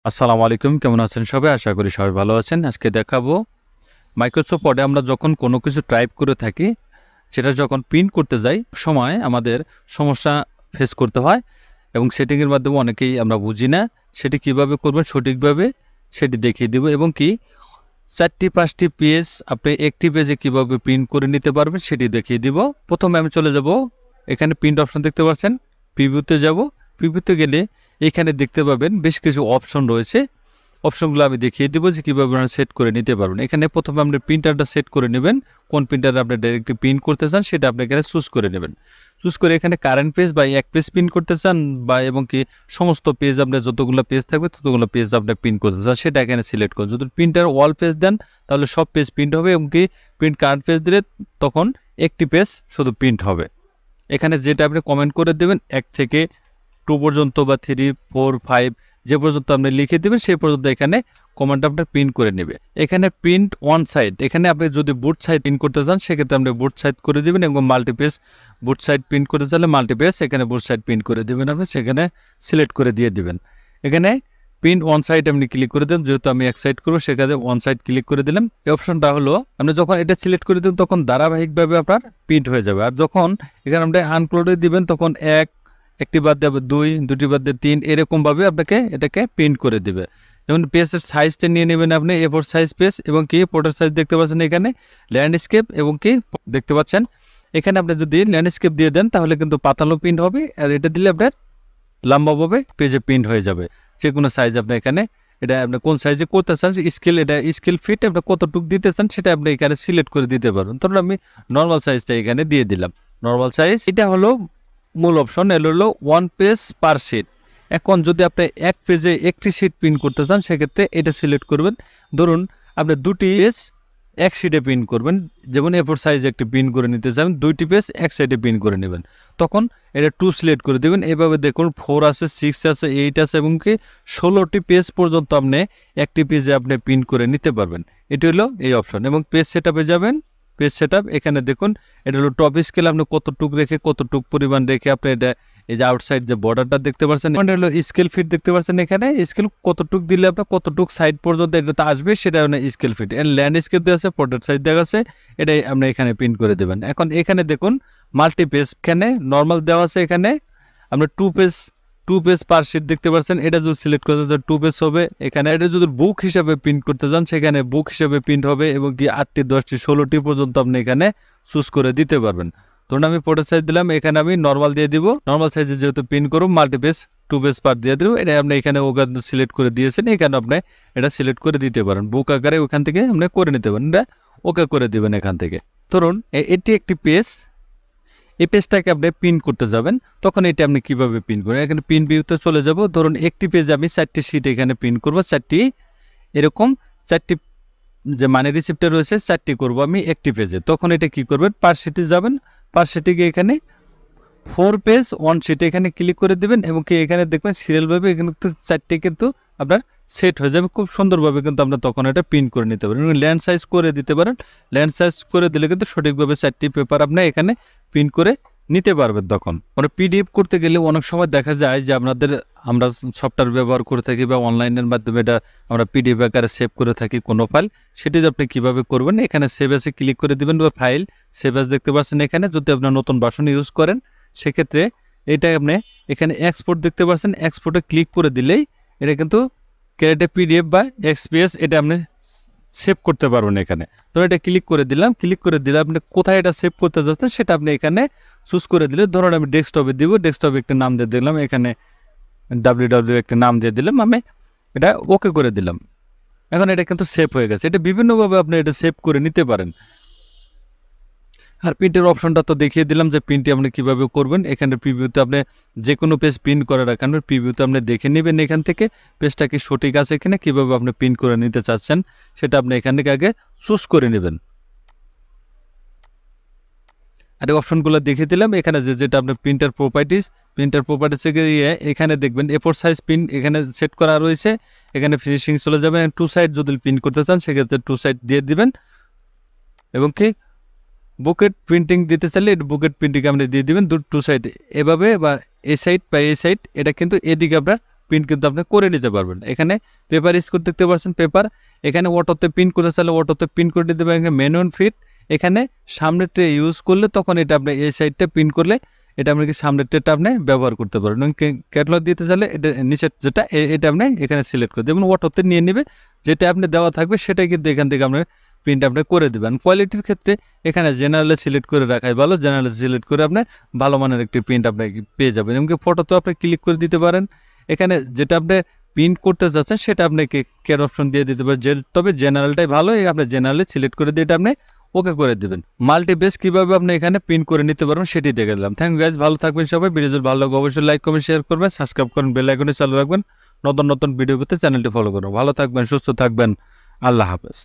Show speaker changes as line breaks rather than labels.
আসসালামু আলাইকুম, কেমন আছেন সবাই? আশা করি সবাই ভালো আছেন। আজকে দেখাবো মাইক্রোসফট ওয়ার্ডে আমরা যখন কোনো কিছু টাইপ করে থাকি, সেটা যখন প্রিন্ট করতে যাই সময় আমাদের সমস্যা ফেস করতে হয় এবং সেটিংয়ের মাধ্যমে অনেকেই আমরা বুঝি না। সেটি কিভাবে করবেন সঠিকভাবে সেটি দেখিয়ে দিব এবং কি ৪টি ৫টি পেজ আপনি একটি পেজে কিভাবে প্রিন্ট করে নিতে পারবেন সেটি দেখিয়ে দিব। প্রথমে আমি চলে যাব, এখানে প্রিন্ট অপশন দেখতে পাচ্ছেন, প্রিভিউতে যাব। প্রিভিউতে গেলে এখানে দেখতে পাবেন বেশ কিছু অপশন রয়েছে। অপশনগুলো আমি দেখিয়ে দিব যে কীভাবে আপনারা সেট করে নিতে পারবেন। এখানে প্রথমে আপনি প্রিন্টারটা সেট করে নেবেন, কোন প্রিন্টারে আপনি ডাইরেক্টলি প্রিন্ট করতে চান সেটা আপনি এখানে চুজ করে নেবেন। চুজ করে এখানে কারেন্ট পেজ বা এক পেজ প্রিন্ট করতে চান বা এবং কি সমস্ত পেজ আপনার যতগুলো পেজ থাকবে ততগুলো পেজ আপনি প্রিন্ট করতে চান সেটা এখানে সিলেক্ট করুন। যদি প্রিন্টার ওয়াল পেজ দেন তাহলে সব পেজ প্রিন্ট হবে এবং কি প্রিন্ট কারেন্ট পেজ দিলে তখন একটি পেজ শুধু প্রিন্ট হবে। এখানে যেটা আপনি কমেন্ট করে দেবেন 1 থেকে 2 পর্যন্ত বা 3, 4, 5 যে পর্যন্ত আপনি লিখে দেবেন সেই পর্যন্ত এখানে কমান্ড আপনার প্রিন্ট করে নেবে। এখানে প্রিন্ট ওয়ান সাইড, এখানে আপনি যদি বুট সাইড প্রিন্ট করতে চান সেক্ষেত্রে আপনি বুট সাইড করে দেবেন এবং মাল্টিপেজ বুট সাইড প্রিন্ট করতে চাইলে মাল্টিপেজ এখানে বুট সাইড প্রিন্ট করে দেবেন, আপনি সেখানে সিলেক্ট করে দিয়ে দিবেন। এখানে প্রিন্ট ওয়ান সাইড আপনি ক্লিক করে দেন, যেহেতু আমি এক সাইড করবো সেখানে ওয়ান সাইড ক্লিক করে দিলাম। এই অপশনটা হলো আপনি যখন এটা সিলেক্ট করে দেবেন তখন ধারাবাহিকভাবে আপনার প্রিন্ট হয়ে যাবে। আর যখন এখানে আপনি আনক্লোডে দিবেন তখন একটি বাদ দেবে 2, দুটি বাদ দিয়ে 3, এরকমভাবে আপনাকে এটাকে প্রিন্ট করে দিবে। যেমন পেজের সাইজটা নিয়ে নেবেন আপনি A4 সাইজ পেজ এবং কি পোর্টার সাইজ দেখতে পাচ্ছেন এখানে ল্যান্ডস্কেপ এবং কি দেখতে পাচ্ছেন এখানে আপনি যদি ল্যান্ডস্কেপ দিয়ে দেন তাহলে কিন্তু পাতালো প্রিন্ট হবে, আর এটা দিলে আপনার লম্বাভাবে পেজে প্রিন্ট হয়ে যাবে। যে কোনো সাইজ আপনি এখানে এটা আপনি কোন সাইজে করতে চান স্কেল, এটা স্কেল ফিট আপনি কতটুকু দিতে চান সেটা আপনি এখানে সিলেক্ট করে দিতে পারবেন। ধরুন আমি নর্মাল সাইজটা এখানে দিয়ে দিলাম, নর্মাল সাইজ। এটা হলো মূল অপশন, এলো হলো 1 পেজ পার শিট। এখন যদি আপনি এক পেজে একটি শিট প্রিন্ট করতে চান সেক্ষেত্রে এটা সিলেক্ট করবেন। ধরুন আপনি 2টি পেজ এক শিটে প্রিন্ট করবেন, যেমন A4 সাইজ একটি প্রিন্ট করে নিতে চান, 2টি পেজ এক সাইডে প্রিন্ট করে নেবেন, তখন এটা 2 সিলেক্ট করে দেবেন। এভাবে দেখুন 4 আছে, 6 আছে, 8 আছে এবং কি 16টি পেজ পর্যন্ত আপনি একটি পেজে আপনি প্রিন্ট করে নিতে পারবেন। এটি হলো এই অপশন। এবং পেজ সেটআপে যাবেন, পেজ সেটআপ এখানে দেখুন এটা হলো টপ স্কেল, আপনি কতটুক রেখে কতটুক পরিমাণ রেখে আপনি এটা এই যে আউটসাইড যে বর্ডারটা দেখতে পাচ্ছেন, এটা হলো স্কেল ফিট দেখতে পাচ্ছেন। এখানে স্কেল কতটুক দিলে আপনার কতটুক সাইড পর্যন্ত এটাতে আসবে সেটা মানে স্কেল ফিট। এর ল্যান্ডস্কেপ দেওয়া আছে, পোর্ট্রেট সাইজ দেওয়া আছে, এটাই আপনি এখানে প্রিন্ট করে দেবেন। এখন এখানে দেখুন মাল্টি পেজ, এখানে নর্মাল দেওয়া আছে, এখানে আপনি 2 পেজ পার শিট দেখতে পাচ্ছেন। এটা যদি সিলেক্ট করতে চান 2 পেজ হবে। এখানে এটা যদি বুক হিসাবে প্রিন্ট করতে চান সেখানে বুক হিসাবে প্রিন্ট হবে এবং কি 8টি 10টি 16টি পর্যন্ত আপনি এখানে চুজ করে দিতে পারবেন। ধরুন আমি পোর্ট্রেট সাইজ দিলাম, এখানে আমি নর্মাল দিয়ে দিব, নর্মাল সাইজে যেহেতু প্রিন্ট করুন মাল্টি পেজ 2 পেজ পার দিয়ে দিব। এটা আপনি এখানে ওখানে সিলেক্ট করে দিয়েছেন, এখানে আপনি এটা সিলেক্ট করে দিতে পারেন, বুক আকারে ওখান থেকে আপনি করে নিতে পারেন, এটা ওকে করে দিবেন এখান থেকে। ধরুন এটি একটি পেজ, এই পেজটাকে আপনি প্রিন্ট করতে যাবেন, তখন এটা আপনি কিভাবে প্রিন্ট করবেন, এখানে প্রিন্ট ভিউতে চলে যাব। ধরুন একটি পেজে আমি 4টি শিট এখানে প্রিন্ট করব, 4টি এরকম 4টি যে মানে রিসিপ্টটা রয়েছে 4টি করব আমি একটি পেজে। তখন এটা কি করবেন, পার শিটে যাবেন, পার শিটে গিয়ে এখানে 4 পেজ 1 শিটে এখানে ক্লিক করে দেবেন এবং কি এখানে দেখবেন সিরিয়ালভাবে এখানে 4টি কিন্তু আপনার সেট হয়ে যাবে খুব সুন্দরভাবে, কিন্তু আপনার তখন এটা প্রিন্ট করে নিতে পারেন। ল্যান্ড সাইজ করে দিতে পারেন, ল্যান্ড সাইজ করে দিলে কিন্তু সঠিকভাবে 4টি পেপার আপনি এখানে প্রিন্ট করে নিতে পারবেন। তখন মানে পিডিএফ করতে গেলে অনেক সময় দেখা যায় যে আমরা সফটওয়্যার ব্যবহার করে থাকি বা অনলাইনের মাধ্যমে এটা আমরা পিডিএফ আকারে সেভ করে থাকি কোনো ফাইল, সেটি আপনি কিভাবে করবেন, এখানে সেভ এসে ক্লিক করে দিবেন বা ফাইল সেভ এস দেখতে পাচ্ছেন। এখানে যদি আপনার নতুন ভার্সন ইউজ করেন সেক্ষেত্রে এটা আপনি এখানে এক্সপোর্ট দেখতে পাচ্ছেন, এক্সপোর্টে ক্লিক করে দিলেই এটা কিন্তু ক্রিয়েট এ পিডিএফ বা এক্সপিএস এটা আপনি সেভ করতে পারবেন এখানে। তো এটা ক্লিক করে দিলাম, ক্লিক করে দিলে আপনি কোথায় এটা সেভ করতে যাচ্ছেন সেটা আপনি এখানে চুজ করে দিলে, ধরুন আমি ডেস্কটপে দিব, ডেস্কটপে একটা নাম দিয়ে দিলাম, এখানে www একটা নাম দিয়ে দিলাম, আমি এটা ওকে করে দিলাম। এখন এটা কিন্তু সেভ হয়ে গেছে। এটা বিভিন্নভাবে আপনি এটা সেভ করে নিতে পারেন। আর প্রিন্টের অপশনটা তো দেখিয়ে দিলাম যে প্রিন্টটি আপনি কিভাবে করবেন। এখানে প্রিভিউতে আপনি যে কোনো পেজ প্রিন্ট করে রাখেন, প্রিভিউতে আপনি দেখে নেবেন এখান থেকে পেজটা কি সঠিক আছে কিনা, কিভাবে আপনি প্রিন্ট করে নিতে চাচ্ছেন সেটা আপনি এখান থেকে আগে চুজ করে নেবেন। আর এই অপশনগুলো দেখিয়ে দিলাম। এখানে যেটা আপনার প্রিন্টার প্রপার্টিসে গিয়ে এখানে দেখবেন A4 সাইজ প্রিন্ট এখানে সেট করা রয়েছে, এখানে ফিনিশিং চলে যাবেন। 2 সাইড যদি প্রিন্ট করতে চান সেক্ষেত্রে 2 সাইড দিয়ে দিবেন এবং কি বুকেট প্রিন্টিং দিতে চাইলে বুকেট প্রিন্টিং আপনি দিয়ে দিবেন 2 সাইড এভাবে, বা এ সাইড বা এ সাইড, এটা কিন্তু এদিকে আপনার প্রিন্ট কিন্তু আপনি করে নিতে পারবেন। এখানে পেপার স্কোর দেখতে পাচ্ছেন, পেপার এখানে অটোতে প্রিন্ট করতে চাইলে অটোতে প্রিন্ট করে দিতে পারেন। ম্যানুয়াল ফিট এখানে সামনের ট্রে ইউজ করলে তখন এটা আপনি এই সাইডটা প্রিন্ট করলে এটা আপনি কি সামনের ট্রেটা আপনি ব্যবহার করতে পারবেন। এবং ক্যাটালগ দিতে চাইলে এটা নিচের যেটা এটা আপনি এখানে সিলেক্ট করে দেবেন, অটোতে নিয়ে নেবে, যেটা আপনি দেওয়া থাকবে সেটাই কিন্তু এখান থেকে আপনি প্রিন্ট আপনি করে দেবেন। কোয়ালিটির ক্ষেত্রে এখানে জেনারেলে সিলেক্ট করে রাখাই ভালো, জেনারেলে সিলেক্ট করে আপনি ভালো মানের একটি প্রিন্ট আপনি পেয়ে যাবেন। এমনকি ফটোতেও আপনি ক্লিক করে দিতে পারেন, এখানে যেটা আপনি প্রিন্ট করতে যাচ্ছেন সেটা আপনাকে কেয়ার অপশন দিয়ে দিতে পারেন। তবে জেনারেলটাই ভালো, আপনি জেনারেলে সিলেক্ট করে দিয়ে এটা আপনি ওকে করে দেবেন। মাল্টি বেস কীভাবে আপনি এখানে প্রিন্ট করে নিতে পারবেন সেটি দেখে দিলাম। থ্যাংক ইউ গাইজ, ভালো থাকবেন সবাই। ভিডিও যদি ভালো লাগে অবশ্যই লাইক কমেন্ট শেয়ার করবেন, সাবস্ক্রাইব করুন, বেল আইকনে চালু রাখবেন, নতুন নতুন ভিডিও পেতে চ্যানেলটি ফলো করুন। ভালো থাকবেন, সুস্থ থাকবেন, আল্লাহ হাফেজ।